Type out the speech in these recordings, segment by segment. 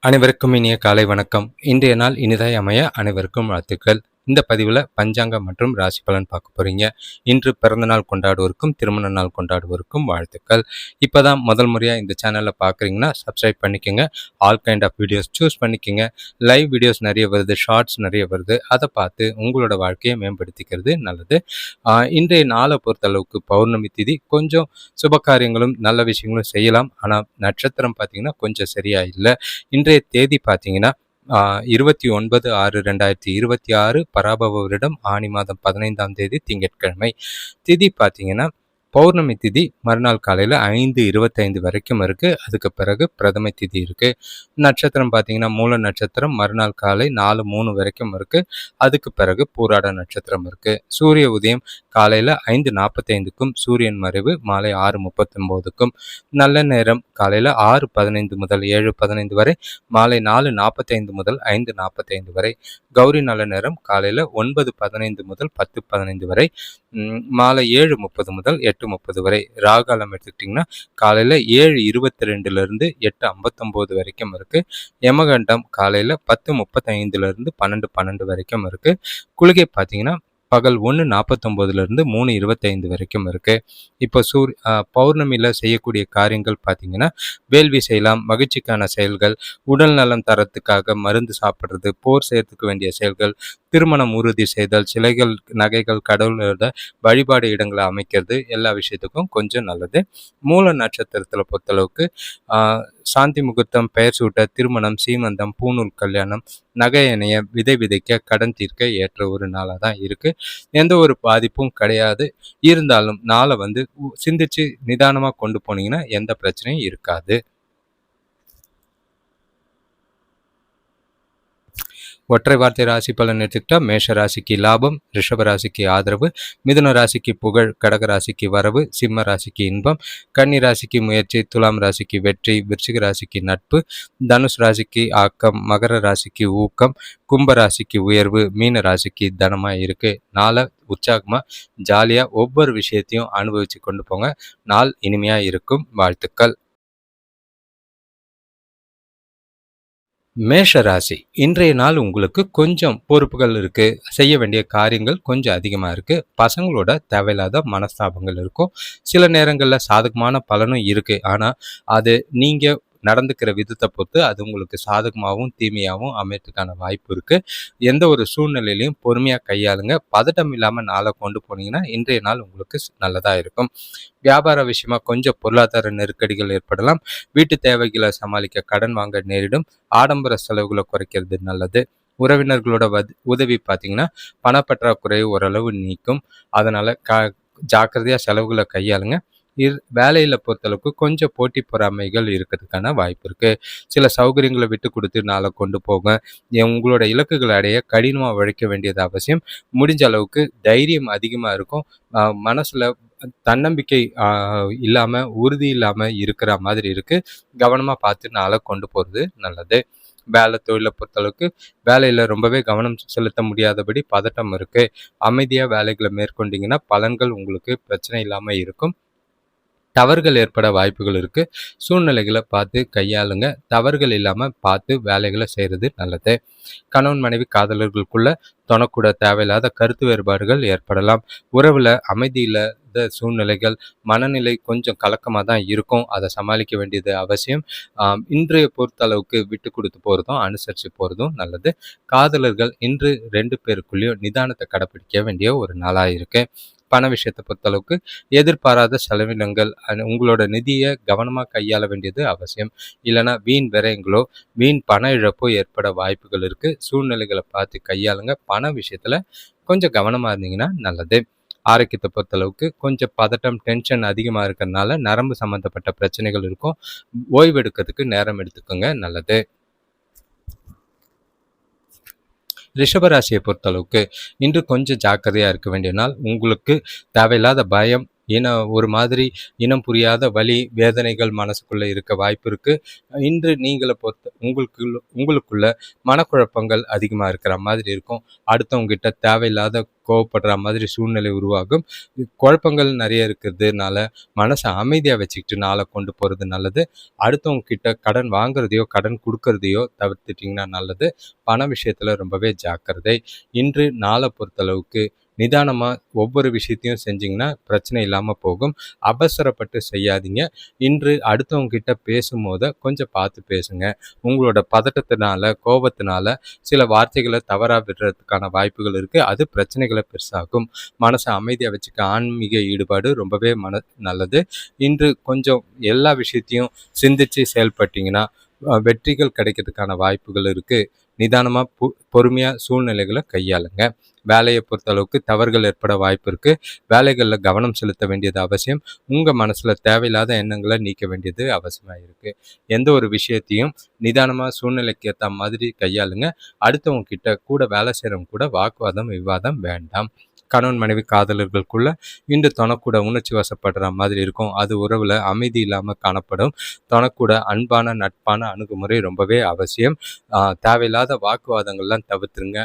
அனைவருக்கும் இனிய காலை வணக்கம். இன்றைய நாள் இனிதாய் அமைய அனைவருக்கும் வாழ்த்துக்கள். இந்த பதிவில் பஞ்சாங்கம் மற்றும் ராசி பலன் பார்க்க போறீங்க. இன்று பிறந்த நாள் கொண்டாடுவோருக்கும் திருமண நாள் கொண்டாடுவோருக்கும் வாழ்த்துக்கள். இப்போதான் முதல் முறையாக இந்த சேனலை பார்க்குறீங்கன்னா சப்ஸ்கிரைப் பண்ணிக்கோங்க. All kind of videos choose பண்ணிக்கோங்க. லைவ் வீடியோஸ் நிறைய வருது, ஷார்ட்ஸ் நிறைய வருது. அதை பார்த்து உங்களோட வாழ்க்கையை மேம்படுத்திக்கிறது நல்லது. இன்றைய நாளை பொறுத்தளவுக்கு பௌர்ணமி திதி, கொஞ்சம் சுபகாரியங்களும் நல்ல விஷயங்களும் செய்யலாம். ஆனால் நட்சத்திரம் பார்த்தீங்கன்னா கொஞ்சம் சரியா இல்லை. இன்றைய தேதி பார்த்தீங்கன்னா 29/6/2026 பராபவ வருடம் ஆனி மாதம் 15ஆம் தேதி திங்கட்கிழமை. திதி பார்த்தீங்கன்னா பௌர்ணமி திதி மறுநாள் காலையில் 5:25 வரைக்கும் இருக்குது. அதுக்கு பிறகு பிரதமை திதி இருக்குது. நட்சத்திரம் பார்த்தீங்கன்னா மூல நட்சத்திரம் மறுநாள் காலை 4:03 வரைக்கும் இருக்குது. அதுக்கு பிறகு பூராட நட்சத்திரம் இருக்குது. சூரிய உதயம் காலையில் 5:45க்கும் சூரியன் மறைவு மாலை 6:39க்கும். நல்ல நேரம் காலையில் 6:15 முதல் 7:15 வரை, மாலை 4:45 முதல் 5:45 வரை. கௌரி நல்ல நேரம் காலையில் 9:15 முதல் 10:15 வரை, மாலை 7:30 முதல் 8:30 வரை. ராகாலம் எடுத்துக்கிட்டிங்கன்னா காலையில் 7:22லேருந்து 8:59 வரைக்கும் இருக்குது. யமகண்டம் காலையில் 10:35லேருந்து 12:12 வரைக்கும் இருக்குது. குளிகை பார்த்தீங்கன்னா பகல் 1:49லேருந்து 3:25 வரைக்கும் இருக்குது. இப்போ பௌர்ணமியில் செய்யக்கூடிய காரியங்கள் பார்த்தீங்கன்னா வேள்வி செய்யலாம், மகிழ்ச்சிக்கான செயல்கள், உடல் நலம் தரத்துக்காக மருந்து சாப்பிட்றது, போர் செய்யறதுக்கு வேண்டிய செயல்கள், திருமணம் உறுதி செய்தல், சிலைகள், நகைகள், கடவுளோட வழிபாடு இடங்களை அமைக்கிறது, எல்லா விஷயத்துக்கும் கொஞ்சம் நல்லது. மூல நட்சத்திரத்தில் பொறுத்தளவுக்கு சாந்தி முகூர்த்தம், பெயர் சூட்ட, திருமணம், சீமந்தம், பூநூல் கல்யாணம், நகை இணைய, விதை விதைக்க, கடன் தீர்க்க ஏற்ற ஒரு நாளாக தான் இருக்குது. எந்த ஒரு பாதிப்பும் கிடையாது. இருந்தாலும் நாளை சிந்திச்சு நிதானமாக கொண்டு போனீங்கன்னா எந்த பிரச்சனையும் இருக்காது. ஒற்றை வார்த்தை ராசி பலன் எடுத்துக்கிட்டா மேஷ ராசிக்கு லாபம், ரிஷப ராசிக்கு ஆதரவு, மிதுன ராசிக்கு புகழ், கடக ராசிக்கு வரவு, சிம்ம ராசிக்கு இன்பம், கன்னி ராசிக்கு முயற்சி, துலாம் ராசிக்கு வெற்றி, விருச்சிக ராசிக்கு நட்பு, தனுஷ் ராசிக்கு ஆக்கம், மகர ராசிக்கு ஊக்கம், கும்ப ராசிக்கு உயர்வு, மீன ராசிக்கு தனமா இருக்கு. நாளை உற்சாகமா ஜாலியா ஒவ்வொரு விஷயத்தையும் அனுபவிச்சு கொண்டு போங்க. நாள் இனிமையா இருக்கும். வாழ்த்துக்கள். மேஷ ராசி, இன்றைய நாள் உங்களுக்கு கொஞ்சம் பொறுப்புகள் இருக்குது. செய்ய வேண்டிய காரியங்கள் கொஞ்சம் அதிகமாக இருக்குது. பசங்களோட தேவையில்லாத மனஸ்தாபங்கள் இருக்கும். சில நேரங்களில் சாதகமான பலனும் இருக்குது. ஆனால் அது நீங்கள் நடந்துக்கிற விதத்தை பொறுத்து அது உங்களுக்கு சாதகமாகவும் தீமையாகவும் அமையறதுக்கான வாய்ப்பு இருக்குது. எந்த ஒரு சூழ்நிலையிலையும் பொறுமையாக கையாளுங்க. பதட்டம் இல்லாமல் நாளை கொண்டு போனீங்கன்னா இன்றைய நாள் உங்களுக்கு நல்லதாக இருக்கும். வியாபார விஷயமா கொஞ்சம் பொருளாதார நெருக்கடிகள் ஏற்படலாம். வீட்டு தேவைகளை சமாளிக்க கடன் வாங்க நேரிடும். ஆடம்பர செலவுகளை குறைக்கிறது நல்லது. உறவினர்களோட உதவி பார்த்தீங்கன்னா பணப்பற்றாக்குறையை ஓரளவு நீக்கும். அதனால ஜாக்கிரதையாக செலவுகளை கையாளுங்க. வேலையில் பொறுத்தளவுக்கு கொஞ்சம் போட்டி பொறாமைகள் இருக்கிறதுக்கான வாய்ப்பு இருக்குது. சில சௌகரியங்களை விட்டு கொடுத்து நாளை கொண்டு போக, உங்களோட இலக்குகளை அடைய கடினமாக உழைக்க வேண்டியது அவசியம். முடிஞ்ச அளவுக்கு தைரியம் அதிகமாக இருக்கும். மனசில் தன்னம்பிக்கை இல்லாமல், உறுதி இல்லாமல் இருக்கிற மாதிரி இருக்குது. கவனமாக பார்த்து நாளை கொண்டு போகிறது நல்லது. வேலை தொழிலை பொறுத்தளவுக்கு வேலையில் ரொம்பவே கவனம் செலுத்த முடியாதபடி பதட்டம் இருக்குது. அமைதியாக வேலைகளை மேற்கொண்டீங்கன்னா பலன்கள் உங்களுக்கு பிரச்சனை இல்லாமல் இருக்கும். தவறுகள் ஏற்பட வாய்ப்புகள் இருக்குது. சூழ்நிலைகளை பார்த்து கையாளுங்க. தவறுகள் இல்லாமல் பார்த்து வேலைகளை செய்கிறது நல்லது. கணவன் மனைவி காதலர்களுக்குள்ள தொணக்கூட தேவையில்லாத கருத்து வேறுபாடுகள் ஏற்படலாம். உறவில் அமைதியில் சூழ்நிலைகள், மனநிலை கொஞ்சம் கலக்கமாக தான் இருக்கும். அதை சமாளிக்க வேண்டியது அவசியம். இன்றைய பொறுத்தளவுக்கு விட்டு கொடுத்து போகிறதும் அனுசரித்து போகிறதும் நல்லது. காதலர்கள் இன்று 2 பேருக்குள்ளேயும் நிதானத்தை கடைப்பிடிக்க வேண்டிய ஒரு நாளாக இருக்குது. பண விஷயத்தை பொறுத்தளவுக்கு எதிர்பாராத செலவினங்கள், உங்களோட நிதியை கவனமாக கையாள வேண்டியது அவசியம். இல்லைனா வீண் விரயங்களோ வீண் பண இழப்போ ஏற்பட வாய்ப்புகள் இருக்குது. சூழ்நிலைகளை பார்த்து கையாளுங்க. பண விஷயத்தில் கொஞ்சம் கவனமாக இருந்தீங்கன்னா நல்லது. ஆரோக்கியத்தை பொறுத்தளவுக்கு கொஞ்சம் பதட்டம், டென்ஷன் அதிகமாக இருக்கிறதுனால நரம்பு சம்மந்தப்பட்ட பிரச்சனைகள் இருக்கும். ஓய்வு எடுக்கிறதுக்கு நேரம் எடுத்துக்கோங்க நல்லது. ரிஷபராசியை பொறுத்தளவுக்கு இன்று கொஞ்சம் ஜாக்கிரதையாக இருக்க வேண்டிய நாள். உங்களுக்கு தேவையில்லாத பயம், ஒரு மாதிரி இனம் புரியாத வலி, வேதனைகள் மனசுக்குள்ள இருக்க வாய்ப்பு இருக்கு. இன்று நீங்கள பொறுத்த உங்களுக்குள்ள மனக்குழப்பங்கள் அதிகமா இருக்கிற மாதிரி இருக்கும். அடுத்தவங்க கிட்ட தேவையில்லாத கோவப்படுற மாதிரி சூழ்நிலை உருவாகும். குழப்பங்கள் நிறைய இருக்கிறதுனால மனச அமைதியா வச்சுக்கிட்டு நாள கொண்டு போறது நல்லது. அடுத்தவங்க கிட்ட கடன் வாங்குறதையோ, கடன் குடுக்கறதையோ தவிர்த்துட்டீங்கன்னா நல்லது. பண விஷயத்துல ரொம்பவே ஜாக்கிரதை. இன்று நாள பொறுத்தளவுக்கு நிதானமா ஒவ்வொரு விஷயத்தையும் செஞ்சீங்கன்னா பிரச்சனை இல்லாம போகும். அவசரப்பட்டு செய்யாதீங்க. இன்று அடுத்தவங்க கிட்ட பேசும்போது கொஞ்சம் பார்த்து பேசுங்க. உங்களோட பதட்டத்தினால, கோபத்தினால சில வார்த்தைகள தவறா விடுறதுக்கான வாய்ப்புகள் இருக்கு. அது பிரச்சனைகள பெருசாக்கும். மனச அமைதியா வச்சுக்க ஆன்மீக ஈடுபாடு ரொம்பவே நல்லது. இன்று கொஞ்சம் எல்லா விஷயத்தையும் சிந்திச்சு செயல்பட்டீங்கன்னா, வெற்றிகள் கிடைக்கிறதுக்கான வாய்ப்புகள் இருக்கு. நிதானமா பொறுமையா சூழ்நிலைகள கையாளுங்க. வேலைய பொறுத்தளவுக்கு தவறுகள் ஏற்பட வாய்ப்பு இருக்கு. வேலைகள்ல கவனம் செலுத்த வேண்டியது அவசியம். உங்க மனசுல தேவையில்லாத எண்ணங்கள நீக்க வேண்டியது அவசியமா இருக்கு. எந்த ஒரு விஷயத்தையும் நிதானமா சூழ்நிலைக்கு ஏத்த மாதிரி கையாளுங்க. அடுத்தவங்க கிட்ட கூட வேலை செய்றவங்க கூட வாக்குவாதம், விவாதம் வேண்டாம். கணவன் மனைவி காதலர்களுக்குள்ள இன்று தொணக்கூட உணர்ச்சி வசப்படுற மாதிரி இருக்கும். அது உறவுல அமைதி இல்லாம காணப்படும். தொணக்கூட அன்பான, நட்பான அணுகுமுறை ரொம்பவே அவசியம். தேவையில்லாத வாக்குவாதங்கள்லாம் தவிர்த்துருங்க.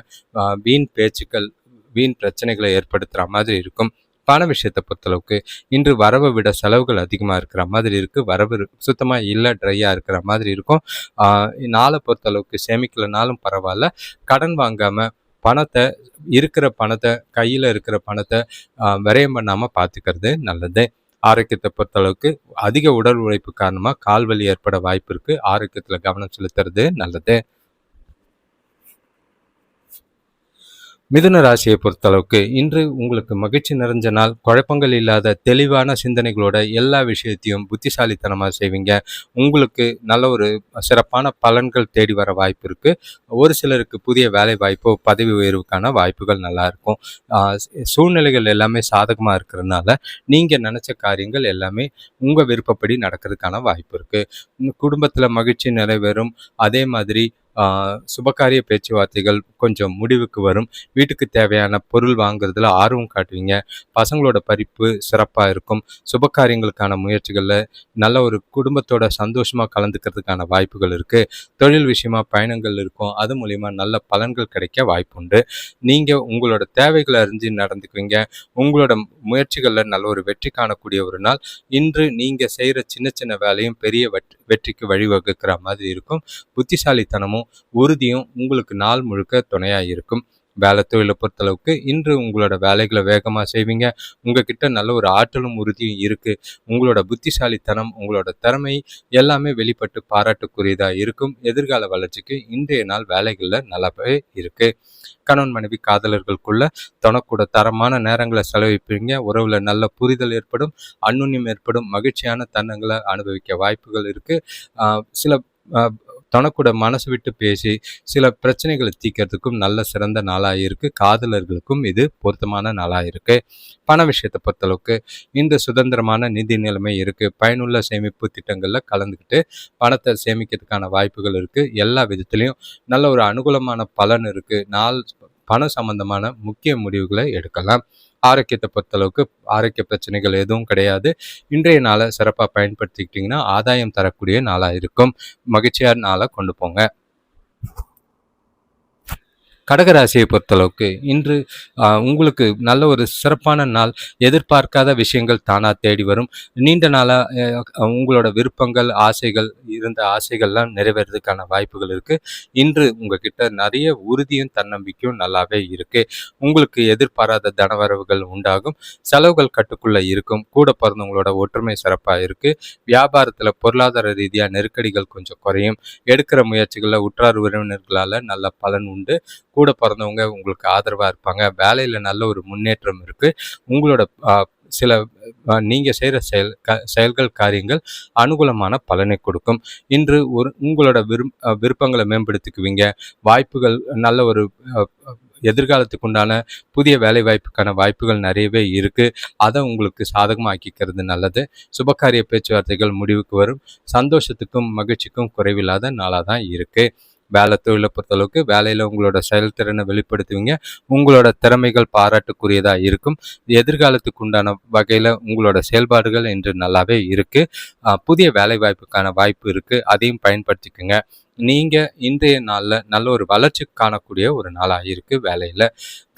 வீண் பேச்சுக்கள், வீண் பிரச்சனைகளை ஏற்படுத்துற மாதிரி இருக்கும். பண விஷயத்தை பொறுத்தளவுக்கு இன்று வரவை விட செலவுகள் அதிகமாக இருக்கிற மாதிரி இருக்குது. வரவு சுத்தமாக இல்லை, ட்ரையாக இருக்கிற மாதிரி இருக்கும். நாளை பொறுத்தளவுக்கு சேமிக்கலைனாலும் பரவாயில்ல, கடன் வாங்காமல் பணத்தை கையில் இருக்கிற பணத்தை விரயம் பண்ணாமல் பார்த்துக்கிறது நல்லது. ஆரோக்கியத்தை பொறுத்தளவுக்கு அதிக உடல் உழைப்பு காரணமாக கால்வலி ஏற்பட வாய்ப்பு இருக்குது. ஆரோக்கியத்தில் கவனம் செலுத்துறது நல்லது. மிதுன ராசியை பொறுத்தளவுக்கு இன்று உங்களுக்கு மகிழ்ச்சி நிறைஞ்ச நாள். குழப்பங்கள் இல்லாத தெளிவான சிந்தனைகளோட எல்லா விஷயத்தையும் புத்திசாலித்தனமாக செய்வீங்க. உங்களுக்கு நல்ல ஒரு சிறப்பான பலன்கள் தேடி வர வாய்ப்பு இருக்குது. ஒரு சிலருக்கு புதிய வேலை வாய்ப்போ, பதவி உயர்வுக்கான வாய்ப்புகள் நல்லா இருக்கும். சூழ்நிலைகள் எல்லாமே சாதகமாக இருக்கிறதுனால நீங்கள் நினச்ச காரியங்கள் எல்லாமே உங்கள் விருப்பப்படி நடக்கிறதுக்கான வாய்ப்பு இருக்குது. குடும்பத்தில் மகிழ்ச்சி நிறைவேறும். அதே மாதிரி சுபகாரிய பேச்சுவார்த்தைகள் கொஞ்சம் முடிவுக்கு வரும். வீட்டுக்கு தேவையான பொருள் வாங்குறதுல ஆர்வம் காட்டுவீங்க. பசங்களோட படிப்பு சிறப்பாக இருக்கும். சுபகாரியங்களுக்கான முயற்சிகளில் நல்ல ஒரு குடும்பத்தோட சந்தோஷமாக கலந்துக்கிறதுக்கான வாய்ப்புகள் இருக்குது. தொழில் விஷயமா பயணங்கள் இருக்கும். அது மூலிமா நல்ல பலன்கள் கிடைக்க வாய்ப்புண்டு. நீங்கள் உங்களோட தேவைகளை அறிஞ்சு நடந்துக்குவீங்க. உங்களோட முயற்சிகளில் நல்ல ஒரு வெற்றி காணக்கூடிய ஒரு நாள். இன்று நீங்கள் செய்கிற சின்ன சின்ன வேலையும் பெரிய வெற்றிக்கு வழிவகுக்கிற மாதிரி இருக்கும். புத்திசாலித்தனமும் உறுதியும் உங்களுக்கு நாள் முழுக்க துணையாக இருக்கும். வேலை தொழிலை பொறுத்தளவுக்கு இன்று உங்களோட வேலைகளை வேகமாக செய்வீங்க. உங்ககிட்ட நல்ல ஒரு ஆற்றலும் உறுதியும் இருக்குது. உங்களோட புத்திசாலித்தனம், உங்களோட திறமை எல்லாமே வெளிப்பட்டு பாராட்டுக்குரியதாக இருக்கும். எதிர்கால வளர்ச்சிக்கு இன்றைய நாள் வேலைகளில் நல்லாவே இருக்குது. கணவன் மனைவி காதலர்களுக்குள்ள தனக்கூட தரமான நேரங்களை செலவிப்பீங்க. உறவுல நல்ல புரிதல் ஏற்படும், அன்னுன்யம் ஏற்படும், மகிழ்ச்சியான தருணங்களை அனுபவிக்க வாய்ப்புகள் இருக்குது. சில தனக்கூட மனசு விட்டு பேசி சில பிரச்சனைகளை தீர்க்கறதுக்கும் நல்ல சிறந்த நாளாக இருக்குது. காதலர்களுக்கும் இது பொருத்தமான நாளாக இருக்குது. பண விஷயத்தை பொறுத்தளவுக்கு இந்த சுதந்திரமான நிதி நிலைமை இருக்குது. பயனுள்ள சேமிப்பு திட்டங்களில் கலந்துக்கிட்டு பணத்தை சேமிக்கிறதுக்கான வாய்ப்புகள் இருக்குது. எல்லா விதத்துலேயும் நல்ல ஒரு அனுகூலமான பலன் இருக்குது. பணம் சம்பந்தமான முக்கிய முடிவுகளை எடுக்கலாம். ஆரோக்கியத்தை பொறுத்தளவுக்கு ஆரோக்கிய பிரச்சனைகள் எதுவும் கிடையாது. இன்றைய நாளை சிறப்பாக பயன்படுத்திக்கிட்டிங்கன்னா ஆதாயம் தரக்கூடிய நாளாக இருக்கும். மகிழ்ச்சியான நாளை கொண்டு போங்க. கடகராசியை பொறுத்தளவுக்கு இன்று உங்களுக்கு நல்ல ஒரு சிறப்பான நாள். எதிர்பார்க்காத விஷயங்கள் தானாக தேடி வரும். நீண்ட நாளாக உங்களோட விருப்பங்கள், இருந்த ஆசைகள்லாம் நிறைவேறதுக்கான வாய்ப்புகள் இருக்குது. இன்று உங்ககிட்ட நிறைய உறுதியும் தன்னம்பிக்கையும் நல்லாவே இருக்குது. உங்களுக்கு எதிர்பாராத தனவரவுகள் உண்டாகும். செலவுகள் கட்டுக்குள்ளே இருக்கும். கூட பிறந்தவங்களோட ஒற்றுமை சிறப்பாக இருக்குது. வியாபாரத்தில் பொருளாதார ரீதியாக நெருக்கடிகள் கொஞ்சம் குறையும். எடுக்கிற முயற்சிகளில் உற்றார் உறவினர்களால் நல்ல பலன் உண்டு. கூட பிறந்தவங்க உங்களுக்கு ஆதரவாக இருப்பாங்க. வேலையில் நல்ல ஒரு முன்னேற்றம் இருக்குது. உங்களோட சில நீங்கள் செய்கிற செயல்கள், காரியங்கள் அனுகூலமான பலனை கொடுக்கும். இன்று உங்களோட விருப்பங்களை மேம்படுத்திக்குவீங்க. வாய்ப்புகள் நல்ல ஒரு எதிர்காலத்துக்கு உண்டான புதிய வேலை வாய்ப்புக்கான வாய்ப்புகள் நிறையவே இருக்குது. அதை உங்களுக்கு சாதகமாக ஆக்கிக்கிறது நல்லது. சுபகாரிய பேச்சுவார்த்தைகள் முடிவுக்கு வரும். சந்தோஷத்துக்கும் மகிழ்ச்சிக்கும் குறைவில்லாத நாளாக தான் இருக்குது. வேலை தொழிலை பொறுத்தளவுக்கு வேலையில் உங்களோட செயல்திறனை வெளிப்படுத்துவீங்க. உங்களோட திறமைகள் பாராட்டுக்குரியதாக இருக்கும். எதிர்காலத்துக்கு உண்டான வகையில் உங்களோட செயல்பாடுகள் இன்று நல்லாவே இருக்குது. புதிய வேலை வாய்ப்புக்கான வாய்ப்பு இருக்குது, அதையும் பயன்படுத்திக்கோங்க. நீங்கள் இன்றைய நாளில் நல்ல ஒரு வளர்ச்சி காணக்கூடிய ஒரு நாளாக இருக்குது. வேலையில்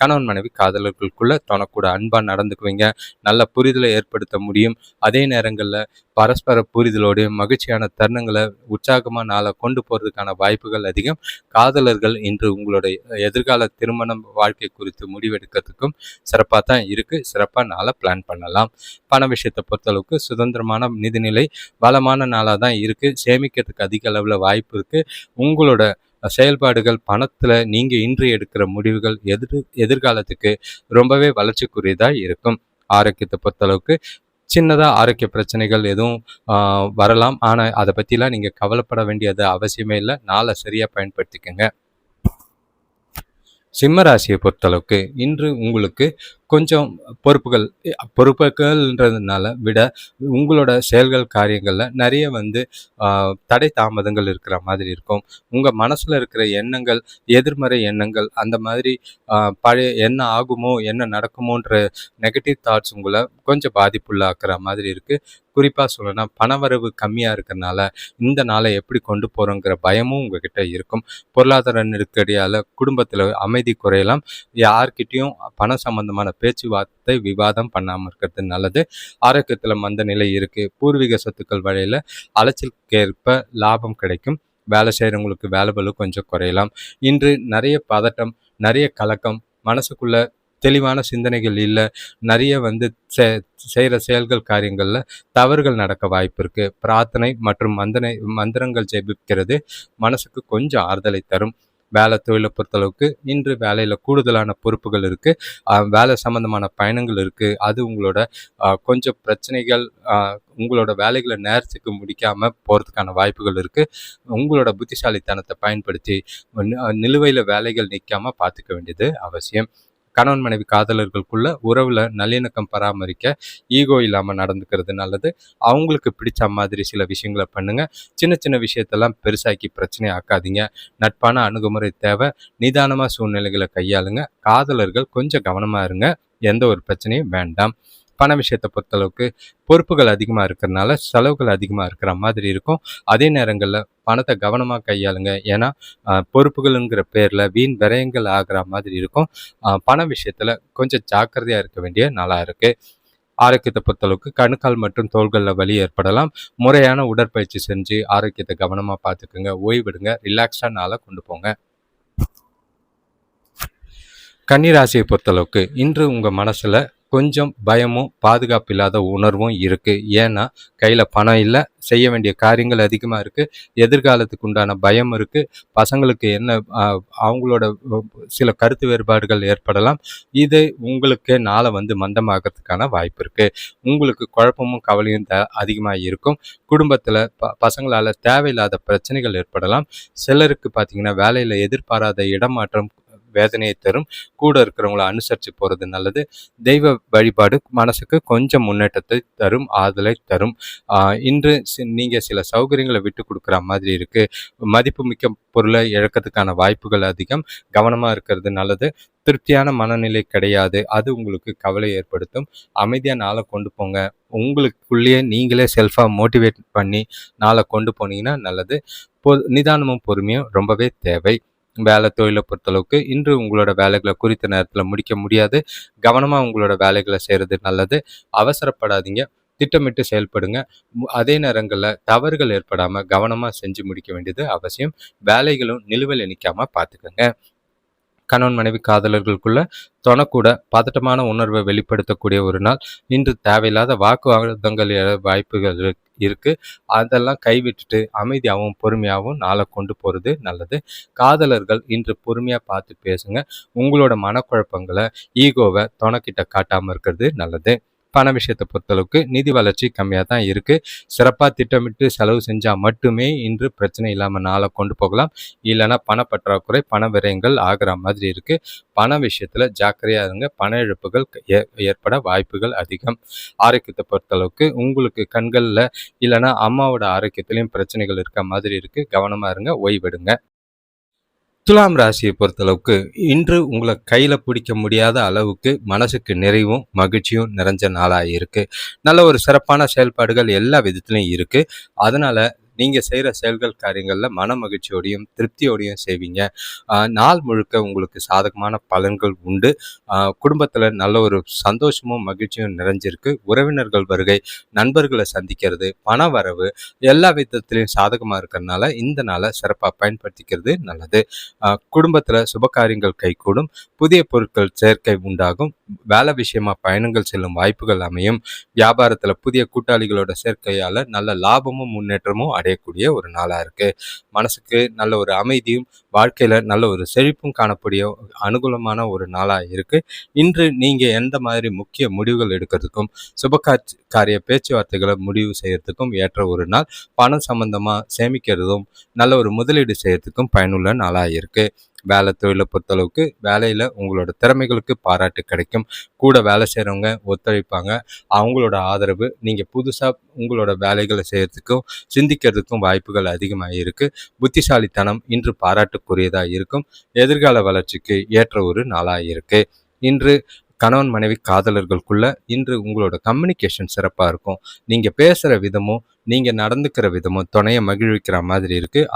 கணவன் மனைவி காதலர்களுக்குள்ள தனக்கூட அன்பாக நடந்துக்குவீங்க. நல்ல புரிதலை ஏற்படுத்த முடியும். அதே நேரங்களில் பரஸ்பர புரிதலோடு மகிழ்ச்சியான தருணங்களை உற்சாகமாக நாளை கொண்டு போகிறதுக்கான வாய்ப்புகள் அதிகம். காதலர்கள் இன்று உங்களுடைய எதிர்கால திருமணம் வாழ்க்கை குறித்து முடிவெடுக்கிறதுக்கும் சிறப்பாக தான் இருக்குது. சிறப்பாக நாளை பிளான் பண்ணலாம். பண விஷயத்தை பொறுத்தளவுக்கு சுதந்திரமான நிதிநிலை வளமான நாளாக தான் இருக்குது. சேமிக்கிறதுக்கு அதிக அளவில் வாய்ப்பு இருக்குது. உங்களோட செயல்பாடுகள் பணத்தில் நீங்கள் இன்று எடுக்கிற முடிவுகள் எதிர்காலத்துக்கு ரொம்பவே வளர்ச்சிக்குரியதாக இருக்கும். ஆரோக்கியத்தை பொறுத்தளவுக்கு சின்னதாக ஆரோக்கிய பிரச்சனைகள் எதுவும் வரலாம். ஆனால் அதை பற்றிலாம் நீங்கள் கவலைப்பட வேண்டியது அவசியமே இல்லை. நாளை சரியாக பயன்படுத்திக்கங்க. சிம்ம ராசியை பொறுத்தளவுக்கு இன்று உங்களுக்கு கொஞ்சம் பொறுப்புகள்ன்றதுனால விட உங்களோட செயல்கள் காரியங்களில் நிறைய தடை தாமதங்கள் இருக்கிற மாதிரி இருக்கும். உங்கள் மனசில் இருக்கிற எண்ணங்கள் எதிர்மறை எண்ணங்கள் அந்த மாதிரி பழைய என்ன ஆகுமோ என்ன நடக்குமோன்ற நெகட்டிவ் தாட்ஸ் உங்களை கொஞ்சம் பாதிப்புள்ளாக்குற மாதிரி இருக்குது. குறிப்பாக சொல்லணும்னா பணவரவு கம்மியாக இருக்கிறனால இந்த நாளை எப்படி கொண்டு போகிறோங்கிற பயமும் உங்ககிட்ட இருக்கும். பொருளாதார நெருக்கடியால் குடும்பத்தில் அமைதி குறையலாம். யார்கிட்டையும் பண சம்பந்தமான பேச்சுவார்த்தை விவாதம் பண்ணாமல் இருக்கிறது நல்லது. ஆரோக்கியத்தில் மந்த நிலை இருக்குது. பூர்வீக சொத்துக்கள் வழியில் அலைச்சலுக்கேற்ப லாபம் கிடைக்கும். வேலை செய்கிறவங்களுக்கு வேலை பளு கொஞ்சம் குறையலாம். இன்று நிறைய பதட்டம், நிறைய கலக்கம், மனசுக்குள்ள தெளிவான சிந்தனைகள் இல்லை. நிறைய செய்கிற செயல்கள் காரியங்களில் தவறுகள் நடக்க வாய்ப்பு இருக்குது. பிரார்த்தனை மற்றும் மந்திரங்கள் ஜெபிக்கிறது மனசுக்கு கொஞ்சம் ஆறுதலை தரும். வேலை தொழிலை பொறுத்தளவுக்கு இன்று வேலையில் கூடுதலான பொறுப்புகள் இருக்குது. வேலை சம்மந்தமான பயணங்கள் இருக்குது. அது உங்களோட கொஞ்சம் பிரச்சனைகள், உங்களோட வேலைகளை நேரத்துக்கு முடிக்காமல் போகிறதுக்கான வாய்ப்புகள் இருக்குது. உங்களோட புத்திசாலித்தனத்தை பயன்படுத்தி நிலுவையில் வேலைகள் நிற்காமல் பார்த்துக்க வேண்டியது அவசியம். கணவன் மனைவி காதலர்களுக்குள்ள உறவில் நல்லிணக்கம் பராமரிக்க ஈகோ இல்லாமல் நடந்துக்கிறது நல்லது. அவங்களுக்கு பிடிச்ச மாதிரி சில விஷயங்களை பண்ணுங்கள். சின்ன சின்ன விஷயத்தெல்லாம் பெருசாக்கி பிரச்சனை ஆக்காதீங்க. நட்பான அணுகுமுறை தேவை. நிதானமாக சூழ்நிலைகளை கையாளுங்க. காதலர்கள் கொஞ்சம் கவனமாக இருங்க. எந்த ஒரு பிரச்சனையும் வேண்டாம். பண விஷயத்தை பொறுத்தளவுக்கு பொறுப்புகள் அதிகமாக இருக்கிறதுனால செலவுகள் அதிகமாக இருக்கிற மாதிரி இருக்கும். அதே நேரங்களில் பணத்தை கவனமாக கையாளுங்க. ஏன்னா பொறுப்புகளுங்கிற பேரில் வீண் விரயங்கள் ஆகிற மாதிரி இருக்கும். பண விஷயத்தில் கொஞ்சம் ஜாக்கிரதையாக இருக்க வேண்டிய நாளாக இருக்குது. ஆரோக்கியத்தை பொறுத்தளவுக்கு கணுக்கால் மற்றும் தோள்களில் வலி ஏற்படலாம். முறையான உடற்பயிற்சி செஞ்சு ஆரோக்கியத்தை கவனமாக பார்த்துக்குங்க. ஓய்வெடுங்க. ரிலாக்ஸாக நாளை கொண்டு போங்க. கன்னிராசியை பொறுத்தளவுக்கு இன்று உங்கள் மனசில் கொஞ்சம் பயமும் பாதுகாப்பு இல்லாத உணர்வும் இருக்குது. ஏன்னா கையில் பணம் இல்லை, செய்ய வேண்டிய காரியங்கள் அதிகமாக இருக்குது, எதிர்காலத்துக்கு உண்டான பயம் இருக்குது, பசங்களுக்கு என்ன அவங்களோட சில கருத்து வேறுபாடுகள் ஏற்படலாம். இது உங்களுக்கு நாளை மந்தமாகறதுக்கான வாய்ப்பு இருக்குது. உங்களுக்கு குழப்பமும் கவலையும் அதிகமாக இருக்கும். குடும்பத்தில் பசங்களால் தேவையில்லாத பிரச்சனைகள் ஏற்படலாம். சிலருக்கு பார்த்திங்கன்னா வேலையில் எதிர்பாராத இடமாற்றம் வேதனையை தரும். கூட இருக்கிறவங்கள அனுசரித்து போகிறது நல்லது. தெய்வ வழிபாடு மனசுக்கு கொஞ்சம் முன்னேற்றத்தை தரும், ஆறுதலை தரும். இன்று நீங்கள் சில சௌகரியங்களை விட்டு கொடுக்குற மாதிரி இருக்குது. மதிப்பு மிக்க பொருளை இழக்கிறதுக்கான வாய்ப்புகள் அதிகம். கவனமாக இருக்கிறது நல்லது. திருப்தியான மனநிலை கிடையாது, அது உங்களுக்கு கவலை ஏற்படுத்தும். அமைதியாக நாளை கொண்டு போங்க. உங்களுக்குள்ளேயே நீங்களே செல்ஃபாக மோட்டிவேட் பண்ணி நாளை கொண்டு போனீங்கன்னா நல்லது. நிதானமும் பொறுமையும் ரொம்பவே தேவை. வேலை தொழிலை பொறுத்தளவுக்கு இன்று உங்களோட வேலைகளை குறித்த நேரத்தில் முடிக்க முடியாது. கவனமாக உங்களோட வேலைகளை செய்கிறது நல்லது. அவசரப்படாதீங்க, திட்டமிட்டு செயல்படுங்க. அதே நேரங்களில் தவறுகள் ஏற்படாமல் கவனமாக செஞ்சு முடிக்க வேண்டியது அவசியம். வேலைகளும் நிலுவையில் நிற்காமல் பார்த்துக்கோங்க. கணவன் மனைவி காதலர்களுக்குள்ள தொணக்கூட பதட்டமான உணர்வை வெளிப்படுத்தக்கூடிய ஒரு நாள். இன்று தேவையில்லாத வாக்குவாதங்கள் வாய்ப்புகள் இருக்குது. அதெல்லாம் கைவிட்டுட்டு அமைதியாகவும் பொறுமையாகவும் நாளை கொண்டு போகிறது நல்லது. காதலர்கள் இன்று பொறுமையாக பார்த்து பேசுங்க. உங்களோட மனக்குழப்பங்களை, ஈகோவை தொணக்கிட்ட காட்டாமல் இருக்கிறது நல்லது. பண விஷயத்தை பொறுத்தளவுக்கு நிதி வளர்ச்சி கம்மியாக தான் இருக்குது. சிறப்பாக திட்டமிட்டு செலவு செஞ்சால் மட்டுமே இன்று பிரச்சனை இல்லாமல் நாளை கொண்டு போகலாம். இல்லைன்னா பணப்பற்றாக்குறை, பண விரயங்கள் ஆகிற மாதிரி இருக்குது. பண விஷயத்தில் ஜாக்கிரதையாக இருங்க. பண இழப்புகள் ஏற்பட வாய்ப்புகள் அதிகம். ஆரோக்கியத்தை பொறுத்தளவுக்கு உங்களுக்கு கண்களில் இல்லைன்னா அம்மாவோட ஆரோக்கியத்திலையும் பிரச்சனைகள் இருக்க மாதிரி இருக்குது. கவனமாக இருங்க, ஓய்வெடுங்க. துலாம் ராசியை பொறுத்தளவுக்கு இன்று உங்களை கையில பிடிக்க முடியாத அளவுக்கு மனசுக்கு நிறைவும் மகிழ்ச்சியும் நிறைஞ்ச நாளா இருக்கு. நல்ல ஒரு சிறப்பான செயல்பாடுகள் எல்லா விதத்திலையும் இருக்கு. அதனால நீங்க செய்யற செயல்கள் காரியங்கள்ல மன மகிழ்ச்சியோடையும் திருப்தியோடையும் செய்வீங்க. நாள் முழுக்க உங்களுக்கு சாதகமான பலன்கள் உண்டு. குடும்பத்துல நல்ல ஒரு சந்தோஷமும் மகிழ்ச்சியும் நிறைஞ்சிருக்கு. உறவினர்கள் வருகை, நண்பர்களை சந்திக்கிறது, பண வரவு எல்லா விதத்திலையும் சாதகமா இருக்கிறதுனால இந்த நாளை சிறப்பா பயன்படுத்திக்கிறது நல்லது. குடும்பத்துல சுபகாரியங்கள் கைகூடும். புதிய பொருட்கள் சேர்க்கை உண்டாகும். வேலை விஷயமா பயணங்கள் செல்லும் வாய்ப்புகள் அமையும். வியாபாரத்துல புதிய கூட்டாளிகளோட சேர்க்கையால நல்ல லாபமும் முன்னேற்றமும் அடையக்கூடிய ஒரு நாளா இருக்கு. மனசுக்கு நல்ல ஒரு அமைதியும் வாழ்க்கையில நல்ல ஒரு செழிப்பும் காணக்கூடிய அனுகூலமான ஒரு நாளா இருக்கு. இன்று நீங்க எந்த மாதிரி முக்கிய முடிவுகள் எடுக்கிறதுக்கும் காரிய பேச்சுவார்த்தைகளை முடிவு செய்யறதுக்கும் ஏற்ற ஒரு நாள். பணம் சம்பந்தமா சேமிக்கிறதும் நல்ல ஒரு முதலீடு செய்யறதுக்கும் பயனுள்ள நாளா இருக்கு. வேலை தொழிலை பொறுத்தளவுக்கு வேலையில உங்களோட திறமைகளுக்கு பாராட்டு கிடைக்கும். கூட வேலை செய்கிறவங்க ஒத்துழைப்பாங்க. அவங்களோட ஆதரவு நீங்கள் புதுசாக உங்களோட வேலைகளை செய்கிறதுக்கும் சிந்திக்கிறதுக்கும் வாய்ப்புகள் அதிகமாக இருக்குது. புத்திசாலித்தனம் இன்று பாராட்டுக்குரியதாக இருக்கும். எதிர்கால வளர்ச்சிக்கு ஏற்ற ஒரு நாளாக இருக்குது. இன்று கணவன் மனைவி காதலர்களுக்குள்ள இன்று உங்களோட கம்யூனிகேஷன் சிறப்பாக இருக்கும். நீங்கள் பேசுகிற விதமும் நீங்கள் நடந்துக்கிற விதமும் துணையை மகிழ்விக்கிற மாதிரி இருக்குது.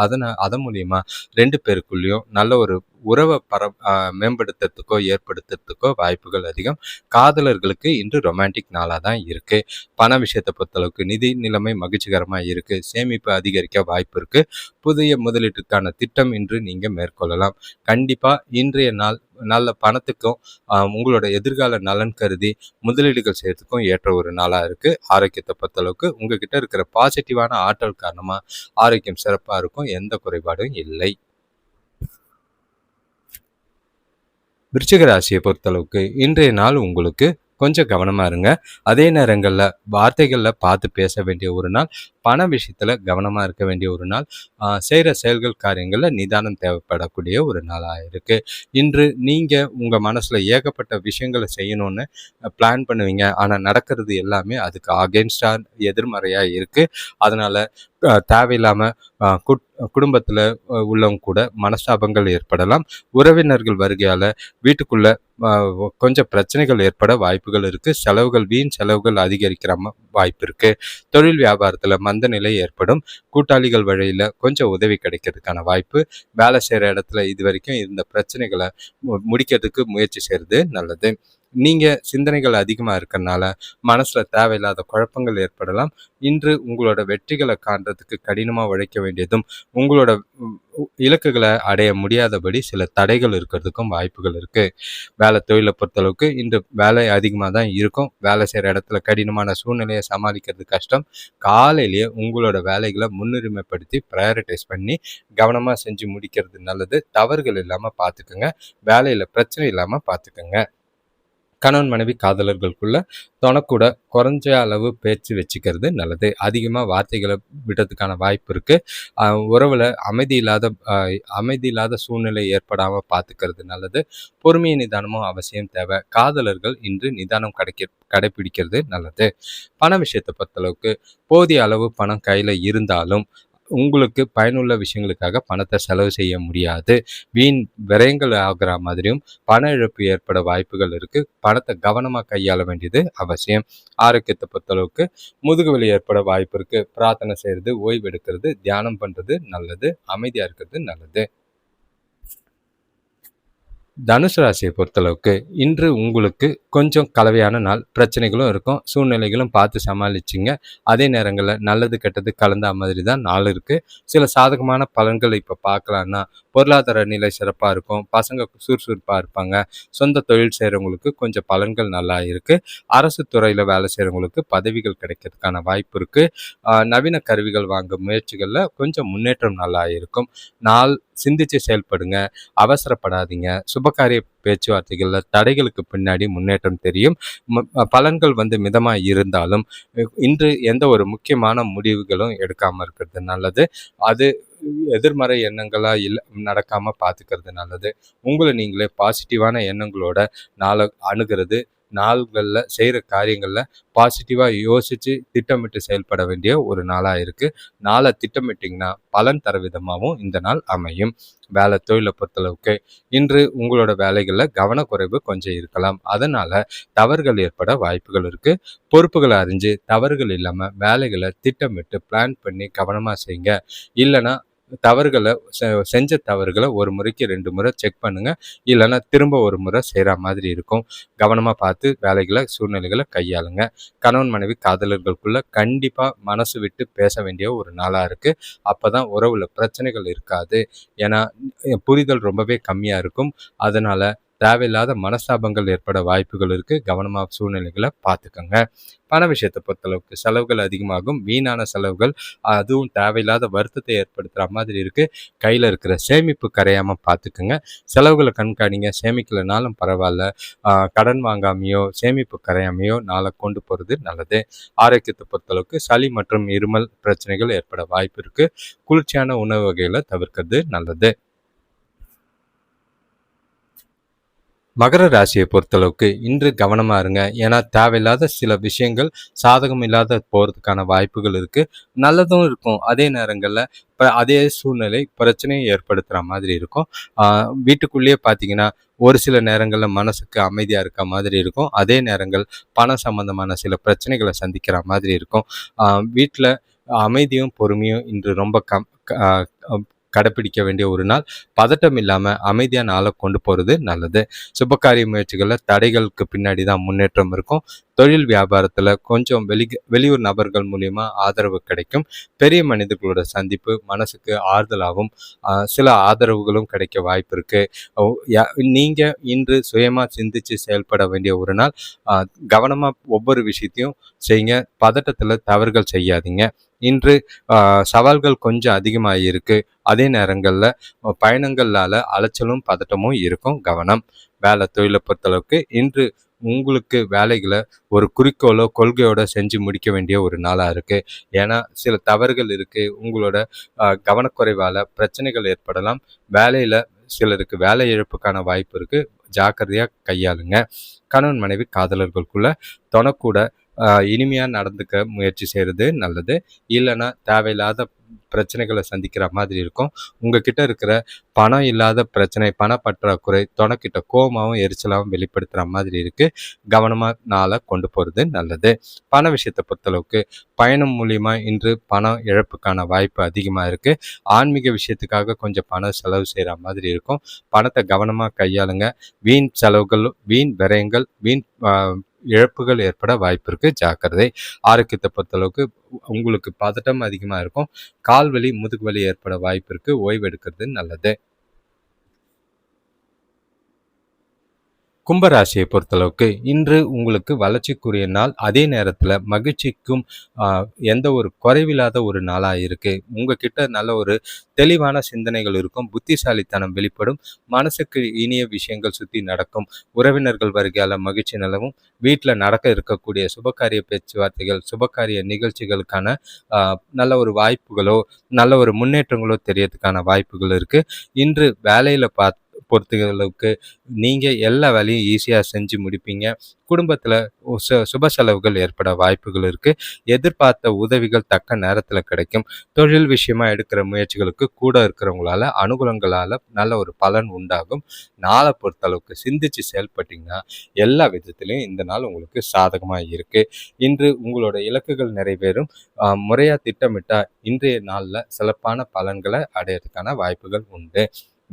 அதன் மூலியமாக ரெண்டு பேருக்குள்ளேயும் நல்ல ஒரு உறவை மேம்படுத்துறதுக்கோ ஏற்படுத்துறதுக்கோ வாய்ப்புகள் அதிகம். காதலர்களுக்கு இன்று ரொமான்டிக் நாளாக தான் இருக்குது. பண விஷயத்தை பொறுத்தளவுக்கு நிதி நிலைமை மகிழ்ச்சிகரமாக இருக்குது. சேமிப்பு அதிகரிக்க வாய்ப்பு இருக்குது. புதிய முதலீட்டுக்கான திட்டம் இன்று நீங்கள் மேற்கொள்ளலாம். கண்டிப்பாக இன்றைய நாள் நல்ல பணத்துக்கும் உங்களோட எதிர்கால நலன் கருதி முதலீடுகள் செய்யறதுக்கும் ஏற்ற ஒரு நாளாக இருக்குது. ஆரோக்கியத்தை பொறுத்தளவுக்கு உங்ககிட்ட இருக்கிற பாசிட்டிவான ஆற்றல் காரணமாக ஆரோக்கியம் சிறப்பாக இருக்கும். எந்த குறைபாடும் இல்லை. விருச்சிக ராசியை பொறுத்தளவுக்கு இன்றைய நாள் உங்களுக்கு கொஞ்சம் கவனமா இருங்க. அதே நேரங்கள்ல வார்த்தைகள்ல பார்த்து பேச வேண்டிய ஒரு நாள். பண விஷயத்துல கவனமா இருக்க வேண்டிய ஒரு நாள். செய்கிற செயல்கள் காரியங்கள்ல நிதானம் தேவைப்படக்கூடிய ஒரு நாளாக இருக்கு. இன்று நீங்க உங்க மனசுல ஏகப்பட்ட விஷயங்களை செய்யணும்னு பிளான் பண்ணுவீங்க. ஆனா நடக்கிறது எல்லாமே அதுக்கு அகென்ஸ்டா எதிர்மறையா இருக்கு. அதனால தேவையில்லாம குடும்பத்துல உள்ளவங்க கூட மனஸ்தாபங்கள் ஏற்படலாம். உறவினர்கள் வருகையால வீட்டுக்குள்ள கொஞ்சம் பிரச்சனைகள் ஏற்பட வாய்ப்புகள் இருக்கு. வீண் செலவுகள் அதிகரிக்கிற வாய்ப்பு இருக்கு. தொழில் வியாபாரத்துல மந்த நிலை ஏற்படும். கூட்டாளிகள் வழியில கொஞ்சம் உதவி கிடைக்கிறதுக்கான வாய்ப்பு. வேலை செய்யற இடத்துல இது வரைக்கும் இருந்த பிரச்சனைகளை முடிக்கிறதுக்கு முயற்சி செய்யறது நல்லது. நீங்க சிந்தனைகள் அதிகமா இருக்கிறதுனால மனசுல தேவையில்லாத குழப்பங்கள் ஏற்படலாம். இன்று உங்களோட வெற்றிகளை காண்றதுக்கு கடினமா உழைக்க வேண்டியதும் உங்களோட இலக்குகளை அடைய முடியாதபடி சில தடைகள் இருக்கிறதுக்கும் வாய்ப்புகள் இருக்கு. வேலை தொழிலை பொறுத்தளவுக்கு இன்று வேலை அதிகமாக தான் இருக்கும். வேலை செய்கிற இடத்துல கடினமான சூழ்நிலையை சமாளிக்கிறது கஷ்டம். காலையிலேயே உங்களோட வேலைகளை முன்னுரிமைப்படுத்தி ப்ரையாரிட்டைஸ் பண்ணி கவனமாக செஞ்சு முடிக்கிறது நல்லது. தவறுகள் இல்லாமல் பார்த்துக்குங்க. வேலையில் பிரச்சனை இல்லாமல் பார்த்துக்குங்க. கணவன் மனைவி காதலர்களுக்குள்ள தொணக்கூட குறைஞ்ச அளவு பேச்சு வச்சுக்கிறது நல்லது. அதிகமாக வார்த்தைகளை விடுறதுக்கான வாய்ப்பு இருக்கு. உறவுல அமைதி இல்லாத சூழ்நிலை ஏற்படாமல் பார்த்துக்கிறது நல்லது. பொறுமையை நிதானமும் அவசியம் தேவை. காதலர்கள் இன்று நிதானம் கடைபிடிக்கிறது நல்லது. பண விஷயத்தை பொறுத்தளவுக்கு போதிய அளவு பணம் கையில் இருந்தாலும் உங்களுக்கு பயனுள்ள விஷயங்களுக்காக பணத்தை செலவு செய்ய முடியாது. வீண் விரயங்கள் ஆகிற மாதிரியும் பண இழப்பு ஏற்பட வாய்ப்புகள் இருக்கு. பணத்தை கவனமாக கையாள வேண்டியது அவசியம். ஆரோக்கியத்தை பொறுத்தளவுக்கு முதுகு வலி ஏற்பட வாய்ப்பு இருக்கு. பிரார்த்தனை செய்யறது, ஓய்வு எடுக்கிறது, தியானம் பண்றது நல்லது. அமைதியா இருக்கிறது நல்லது. தனுசு ராசியை பொறுத்தளவுக்கு இன்று உங்களுக்கு கொஞ்சம் கலவையான நாள். பிரச்சனைகளும் இருக்கும், சூழ்நிலைகளும் பார்த்து சமாளிச்சிங்க. அதே நேரங்களில் நல்லது கெட்டது கலந்த மாதிரி தான் நாள் இருக்குது. சில சாதகமான பலன்கள் இப்போ பார்க்கலான்னா பொருளாதார நிலை சிறப்பாக இருக்கும். பசங்க சுறுசுறுப்பாக இருப்பாங்க. சொந்த தொழில் செய்கிறவங்களுக்கு கொஞ்சம் பலன்கள் நல்லா இருக்குது. அரசு துறையில் வேலை செய்கிறவங்களுக்கு பதவிகள் கிடைக்கிறதுக்கான வாய்ப்பு இருக்குது. நவீன கருவிகள் வாங்க முயற்சிகளில் கொஞ்சம் முன்னேற்றம் நல்லா இருக்கும். நாள் சிந்திச்சு செயல்படுங்க. அவசரப்படாதீங்க. சுபகாரிய பேச்சுவார்த்தைகளில் தடைகளுக்கு பின்னாடி முன்னேற்றம் தெரியும். பலன்கள் மிதமாக இருந்தாலும் இன்று எந்த ஒரு முக்கியமான முடிவுகளும் எடுக்காமல் இருக்கிறது நல்லது. அது எதிர்மறை எண்ணங்களா நடக்காம பார்த்துக்கிறது நல்லது. உங்களை நீங்களே பாசிட்டிவான எண்ணங்களோட நாளை அணுகிறது நாள்களில் செய்கிற காரியங்களில் பாசிட்டிவாக யோசித்து திட்டமிட்டு செயல்பட வேண்டிய ஒரு நாளாக இருக்குது. நாளை திட்டமிட்டிங்கன்னா பலன் தர விதமாகவும் இந்த நாள் அமையும். வேலை தொழிலை பொறுத்தளவுக்கு இன்று உங்களோட வேலைகளில் கவனக்குறைவு கொஞ்சம் இருக்கலாம். அதனால் தவறுகள் ஏற்பட வாய்ப்புகள் இருக்குது. பொறுப்புகளை அறிஞ்சு தவறுகள் இல்லாமல் வேலைகளை திட்டமிட்டு பிளான் பண்ணி கவனமாக செய்யுங்க. இல்லைன்னா தவறுகளை செஞ்ச தவறுகளை ஒரு முறைக்கு 2 முறை செக் பண்ணுங்க. இல்லைன்னா திரும்ப ஒரு முறை செய்கிற மாதிரி இருக்கும். கவனமாக பார்த்து வேலைகளை சூழ்நிலைகளை கையாளுங்க. கணவன் மனைவி காதலர்களுக்குள்ள கண்டிப்பாக மனசு விட்டு பேச வேண்டிய ஒரு நாளாக இருக்குது. அப்போ தான் உறவுல பிரச்சனைகள் இருக்காது. ஏன்னா புரிதல் ரொம்பவே கம்மியாக இருக்கும். அதனால் தேவையில்லாத மனஸ்தாபங்கள் ஏற்பட வாய்ப்புகள் இருக்குது. கவனமாக சூழ்நிலைகளை பார்த்துக்கோங்க. பண விஷயத்தை பொறுத்தளவுக்கு செலவுகள் அதிகமாகும். வீணான செலவுகள், அதுவும் தேவையில்லாத வருத்தத்தை ஏற்படுத்துகிற மாதிரி இருக்குது. கையில் இருக்கிற சேமிப்பு கரையாமல் பார்த்துக்குங்க. செலவுகளை கண்காணிங்க. சேமிக்கலைனாலும் பரவாயில்ல, கடன் வாங்காமையோ சேமிப்பு கரையாமையோ நாளை கொண்டு போகிறது நல்லது. ஆரோக்கியத்தை பொறுத்தளவுக்கு சளி மற்றும் இருமல் பிரச்சனைகள் ஏற்பட வாய்ப்பு இருக்குது. குளிர்ச்சியான உணவு வகைகளை தவிர்க்கிறது நல்லது. மகர ராசியை பொறுத்தளவுக்கு இன்று கவனமாக இருங்க. ஏன்னா தேவையில்லாத சில விஷயங்கள் சாதகம் இல்லாத போகிறதுக்கான வாய்ப்புகள் இருக்குது. நல்லதும் இருக்கும். அதே நேரங்களில் அதே சூழ்நிலை பிரச்சனையை ஏற்படுத்துகிற மாதிரி இருக்கும். வீட்டுக்குள்ளேயே பார்த்தீங்கன்னா ஒரு சில நேரங்களில் மனசுக்கு அமைதியாக இருக்க மாதிரி இருக்கும். அதே நேரங்கள் பணம் சம்பந்தமான சில பிரச்சனைகளை சந்திக்கிற மாதிரி இருக்கும். வீட்டில் அமைதியும் பொறுமையும் இன்று ரொம்ப கடைப்பிடிக்க வேண்டிய ஒரு நாள். பதட்டம் இல்லாமல் அமைதியான நாளை கொண்டு போகிறது நல்லது. சுபகாரிய முயற்சிகளில் தடைகளுக்கு பின்னாடி தான் முன்னேற்றம் இருக்கும். தொழில் வியாபாரத்தில் கொஞ்சம் வெளியூர் நபர்கள் மூலிமா ஆதரவு கிடைக்கும். பெரிய மனிதர்களோட சந்திப்பு மனசுக்கு ஆறுதலாகவும் சில ஆதரவுகளும் கிடைக்க வாய்ப்பு இருக்குது. நீங்கள் இன்று சுயமாக சிந்தித்து செயல்பட வேண்டிய ஒரு நாள். கவனமாக ஒவ்வொரு விஷயத்தையும் செய்யுங்க. பதட்டத்தில் தவறுகள் செய்யாதீங்க. இன்று சவால்கள் கொஞ்சம் அதிகமாக இருக்குது. அதே நேரங்களில் பயணங்களால் அலைச்சலும் பதட்டமும் இருக்கும். கவனம். வேலை தொழிலை பொறுத்தளவுக்கு இன்று உங்களுக்கு வேலைகளை ஒரு குறிக்கோளோ கொள்கையோட செஞ்சு முடிக்க வேண்டிய ஒரு நாளாக இருக்குது. ஏன்னா சில தவறுகள் இருக்குது. உங்களோட கவனக்குறைவால் பிரச்சனைகள் ஏற்படலாம். வேலையில் சிலருக்கு வேலை இழப்புக்கான வாய்ப்பு இருக்குது. ஜாக்கிரதையாக கையாளுங்க. கணவன் மனைவி காதலர்களுக்குள்ள தொணக்கூட இனிமையாக நடந்துக்க முயற்சி செய்கிறது நல்லது. இல்லைன்னா தேவையில்லாத பிரச்சனைகளை சந்திக்கிற மாதிரி இருக்கும். உங்ககிட்ட இருக்கிற பணம் இல்லாத பிரச்சனை, பணப்பற்றாக்குறை தொணக்கிட்ட கோபமாகவும் எரிச்சலாகவும் வெளிப்படுத்துகிற மாதிரி இருக்குது. கவனமாக நாளை கொண்டு போகிறது நல்லது. பண விஷயத்தை பொறுத்தளவுக்கு பயணம் மூலிமா இன்று பணம் இழப்புக்கான வாய்ப்பு அதிகமாக இருக்குது. ஆன்மீக விஷயத்துக்காக கொஞ்சம் பணம் செலவு செய்கிற மாதிரி இருக்கும். பணத்தை கவனமாக கையாளுங்க. வீண் செலவுகள், வீண் விரயங்கள், வீண் இழப்புகள் ஏற்பட வாய்ப்பு இருக்குது. ஜாக்கிரதை. ஆரோக்கியத்தை பொறுத்தளவுக்கு உங்களுக்கு பதட்டம் அதிகமாக இருக்கும். கால் வலி, முதுகு வலி ஏற்பட வாய்ப்பு இருக்குது. ஓய்வு எடுக்கிறது நல்லது. கும்பராசியை பொறுத்தளவுக்கு இன்று உங்களுக்கு வளர்ச்சிக்குரிய நாள். அதே நேரத்தில் மகிழ்ச்சிக்கும் எந்த ஒரு குறைவில்லாத ஒரு நாளாக இருக்குது. உங்ககிட்ட நல்ல ஒரு தெளிவான சிந்தனைகள் இருக்கும். புத்திசாலித்தனம் வெளிப்படும். மனசுக்கு இனிய விஷயங்கள் சுற்றி நடக்கும். உறவினர்கள் வருகையால் மகிழ்ச்சி நிலவும். வீட்டில் நடக்க இருக்கக்கூடிய சுபகாரிய பேச்சுவார்த்தைகள், சுபகாரிய நிகழ்ச்சிகளுக்கான நல்ல ஒரு வாய்ப்புகளோ நல்ல ஒரு முன்னேற்றங்களோ தெரியறதுக்கான வாய்ப்புகள் இருக்குது. இன்று வேலையில் பொறுத்தளவுக்கு நீங்கள் எல்லா வேலையும் ஈஸியாக செஞ்சு முடிப்பீங்க. குடும்பத்தில் சுப செலவுகள் ஏற்பட வாய்ப்புகள் இருக்குது. எதிர்பார்த்த உதவிகள் தக்க நேரத்தில் கிடைக்கும். தொழில் விஷயமா எடுக்கிற முயற்சிகளுக்கு கூட இருக்கிறவங்களால அனுகூலங்களால் நல்ல ஒரு பலன் உண்டாகும். நாளை பொறுத்தளவுக்கு சிந்திச்சு செயல்பட்டிங்கன்னா எல்லா விதத்துலையும் இந்த நாள் உங்களுக்கு சாதகமாக இருக்குது. இன்று உங்களோட இலக்குகள் நிறைவேறும். முறையாக திட்டமிட்டால் இன்றைய நாளில் சிறப்பான பலன்களை அடையிறதுக்கான வாய்ப்புகள் உண்டு.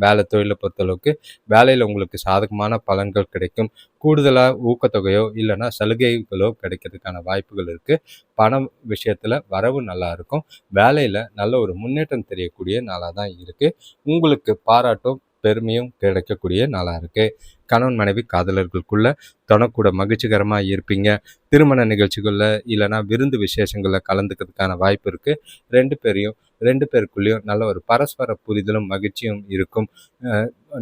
வேலை தொழிலை பொறுத்தளவுக்கு வேலையில் உங்களுக்கு சாதகமான பலன்கள் கிடைக்கும். கூடுதலாக ஊக்கத்தொகையோ இல்லைன்னா சலுகைகளோ கிடைக்கிறதுக்கான வாய்ப்புகள் இருக்குது. பணம் விஷயத்தில் வரவு நல்லா இருக்கும். வேலையில் நல்ல ஒரு முன்னேற்றம் தெரியக்கூடிய நாளாக தான் இருக்குது. உங்களுக்கு பாராட்டும் பெருமையும் கிடைக்கக்கூடிய நாளாக இருக்குது. கணவன் மனைவி காதலர்களுக்குள்ள தொணக்கூட மகிழ்ச்சிகரமாக இருப்பீங்க. திருமண நிகழ்ச்சிகளில் இல்லைன்னா விருந்து விசேஷங்களில் கலந்துக்கிறதுக்கான வாய்ப்பு இருக்குது. ரெண்டு பேருக்குள்ளேயும் நல்ல ஒரு பரஸ்பர புரிதலும் மகிழ்ச்சியும் இருக்கும்.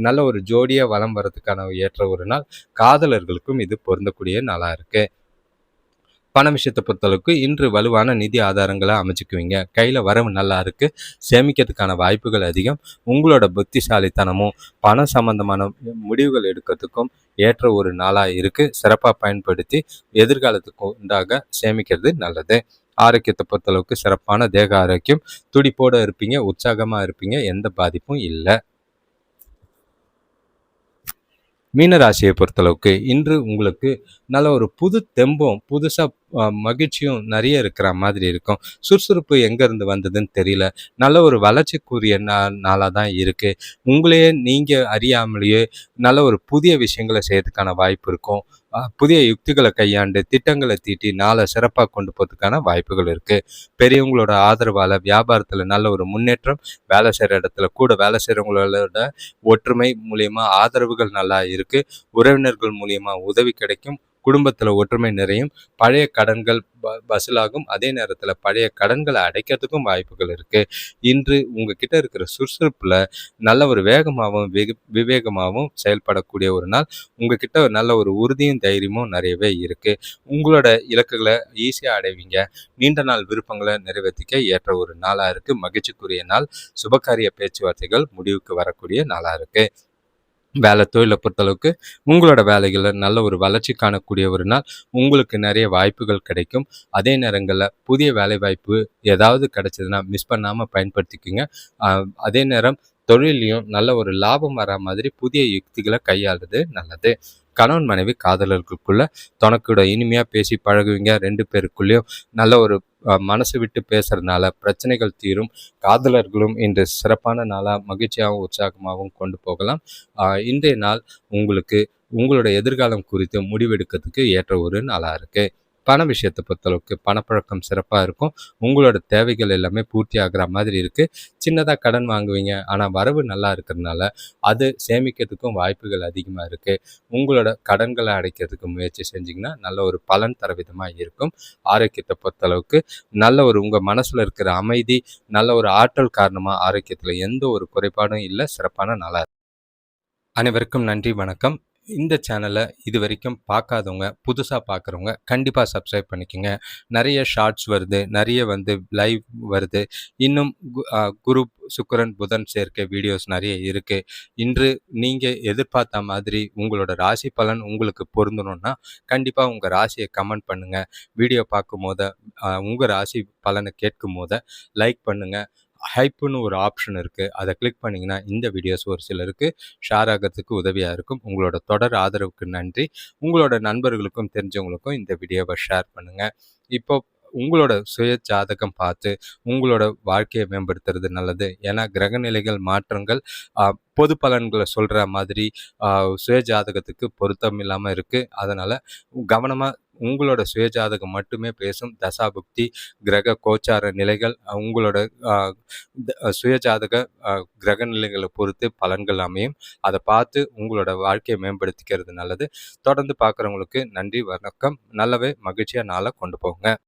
நல்ல ஒரு ஜோடியாக வலம் வரதுக்கான ஏற்ற ஒரு நாள். காதலர்களுக்கும் இது பொருந்தக்கூடிய நாளாக இருக்குது. பண விஷயத்தை பொறுத்தளவுக்கு இன்று வலுவான நிதி ஆதாரங்களை அமைச்சுக்குவீங்க. கையில் வரவு நல்லா இருக்கு, சேமிக்கிறதுக்கான வாய்ப்புகள் அதிகம். உங்களோட புத்திசாலித்தனமும் பணம் சம்பந்தமான முடிவுகள் எடுக்கிறதுக்கும் ஏற்ற ஒரு நாளாக இருக்கு. சிறப்பாக பயன்படுத்தி எதிர்காலத்துக்கு உண்டாக சேமிக்கிறது நல்லது. ஆரோக்கியத்தை பொறுத்தளவுக்கு சிறப்பான தேக ஆரோக்கியம், துடிப்போட இருப்பீங்க, உற்சாகமா இருப்பீங்க, எந்த பாதிப்பும் இல்லை. மீனராசியை பொறுத்தளவுக்கு இன்று உங்களுக்கு நல்ல ஒரு புது தெம்பும் புதுசாக மகிழ்ச்சியும் நிறைய இருக்கிற மாதிரி இருக்கும். சுறுசுறுப்பு எங்கேருந்து வந்ததுன்னு தெரியல. நல்ல ஒரு வளர்ச்சிக்குரிய நாளாக தான் இருக்குது. உங்களையே நீங்கள் அறியாமலேயே நல்ல ஒரு புதிய விஷயங்களை செய்யறதுக்கான வாய்ப்பு இருக்கும். புதிய யுக்திகளை கையாண்டு திட்டங்களை தீட்டி நாளை சிறப்பாக கொண்டு போகிறதுக்கான வாய்ப்புகள் இருக்குது. பெரியவங்களோட ஆதரவால் வியாபாரத்தில் நல்ல ஒரு முன்னேற்றம், வேலை செய்கிற இடத்துல கூட வேலை செய்கிறவங்களோட ஒற்றுமை மூலியமாக ஆதரவுகள் நல்லா இருக்குது. உறவினர்கள் மூலியமாக உதவி கிடைக்கும். குடும்பத்தில் ஒற்றுமை நிறையும். பழைய கடன்கள் வசூலாகும். அதே நேரத்தில் பழைய கடன்களை அடைக்கிறதுக்கும் வாய்ப்புகள் இருக்குது. இன்று உங்ககிட்ட இருக்கிற சுறுசுறுப்பில் நல்ல ஒரு வேகமாகவும் விவேகமாகவும் செயல்படக்கூடிய ஒரு நாள். உங்ககிட்ட நல்ல ஒரு உறுதியும் தைரியமும் நிறையவே இருக்குது. உங்களோட இலக்குகளை ஈஸியாக அடைவீங்க. நீண்ட நாள் விருப்பங்களை நிறைவேற்றிக்க ஏற்ற ஒரு நாளாக இருக்குது. மகிழ்ச்சிக்குரிய நாள். சுபகாரிய பேச்சுவார்த்தைகள் முடிவுக்கு வரக்கூடிய நாளாக இருக்குது. வேலை தொழிலை பொறுத்தளவுக்கு உங்களோட வேலைகளில் நல்ல ஒரு வளர்ச்சி காணக்கூடிய ஒரு நாள். உங்களுக்கு நிறைய வாய்ப்புகள் கிடைக்கும். அதே நேரங்களில் புதிய வேலை வாய்ப்பு ஏதாவது கிடைச்சதுன்னா மிஸ் பண்ணாமல் பயன்படுத்திக்கோங்க. அதே நேரம் தொழிலையும் நல்ல ஒரு லாபம் வர மாதிரி புதிய யுக்திகளை கையாளுறது நல்லது. கணவன் மனைவி காதலர்களுக்குள்ள தனக்கூட இனிமையாக பேசி பழகுவீங்க. 2 பேருக்குள்ளேயும் நல்ல ஒரு மனசு விட்டு பேசுறதுனால பிரச்சனைகள் தீரும். காதலர்களும் இன்று சிறப்பான நாளாக மகிழ்ச்சியாகவும் உற்சாகமாகவும் கொண்டு போகலாம். இன்றைய நாள் உங்களுக்கு உங்களோட எதிர்காலம் குறித்து முடிவெடுக்கிறதுக்கு ஏற்ற ஒரு நாளாக இருக்குது. பண விஷயத்தை பொறுத்தளவுக்கு பணப்பழக்கம் சிறப்பாக இருக்கும். உங்களோட தேவைகள் எல்லாமே பூர்த்தி ஆகிற மாதிரி இருக்குது. சின்னதாக கடன் வாங்குவீங்க, ஆனால் வரவு நல்லா இருக்கிறதுனால அது சேமிக்கிறதுக்கும் வாய்ப்புகள் அதிகமாக இருக்குது. உங்களோட கடன்களை அடைக்கிறதுக்கு முயற்சி செஞ்சிங்கன்னா நல்ல ஒரு பலன் தர விதமாக இருக்கும். ஆரோக்கியத்தை பொறுத்தளவுக்கு நல்ல ஒரு உங்கள் மனசில் இருக்கிற அமைதி, நல்ல ஒரு ஆற்றல் காரணமாக ஆரோக்கியத்தில் எந்த ஒரு குறைபாடும் இல்லை. சிறப்பான நாளாக இருக்கு. அனைவருக்கும் நன்றி, வணக்கம். இந்த சேனலை இது வரைக்கும் பார்க்காதவங்க, புதுசாக பார்க்குறவங்க கண்டிப்பாக சப்ஸ்கிரைப் பண்ணிக்கோங்க. நிறைய ஷார்ட்ஸ் வருது, நிறைய லைவ் வருது. இன்னும் குரு சுக்கிரன் புதன் சேர்க்கை வீடியோஸ் நிறைய இருக்குது. இன்று நீங்கள் எதிர்பார்த்த மாதிரி உங்களோட ராசி பலன் உங்களுக்கு பொருந்தணும்னா கண்டிப்பாக உங்கள் ராசியை கமெண்ட் பண்ணுங்கள். வீடியோ பார்க்கும் போத உங்கள் ராசி பலனை கேட்கும் போத லைக் பண்ணுங்கள். ஹைப்புன்னு ஒரு ஆப்ஷன் இருக்குது, அதை கிளிக் பண்ணிங்கன்னா இந்த வீடியோஸ் ஒரு சிலருக்கு ஷேர் ஆகிறதுக்கு உதவியாக இருக்கும். உங்களோட தொடர் ஆதரவுக்கு நன்றி. உங்களோட நண்பர்களுக்கும் தெரிஞ்சவங்களுக்கும் இந்த வீடியோவை ஷேர் பண்ணுங்கள். இப்போ உங்களோட சுய ஜாதகம் பார்த்து உங்களோட வாழ்க்கையை மேம்படுத்துறது நல்லது. ஏன்னா கிரகநிலைகள் மாற்றங்கள் பொது பலன்களை சொல்கிற மாதிரி சுய ஜாதகத்துக்கு பொருத்தம் இல்லாமல் இருக்குது. அதனால் கவனமாக உங்களோட சுயஜாதகம் மட்டுமே பேசும். தசாபுக்தி கிரக கோச்சார நிலைகள் உங்களோட சுயஜாதக கிரக நிலைகளை பொறுத்து பலன்கள் அமையும். அதை பார்த்து உங்களோட வாழ்க்கையை மேம்படுத்திக்கிறது நல்லது. தொடர்ந்து பார்க்குறவங்களுக்கு நன்றி, வணக்கம். நல்லவே மகிழ்ச்சியாக நாளை கொண்டு போங்க.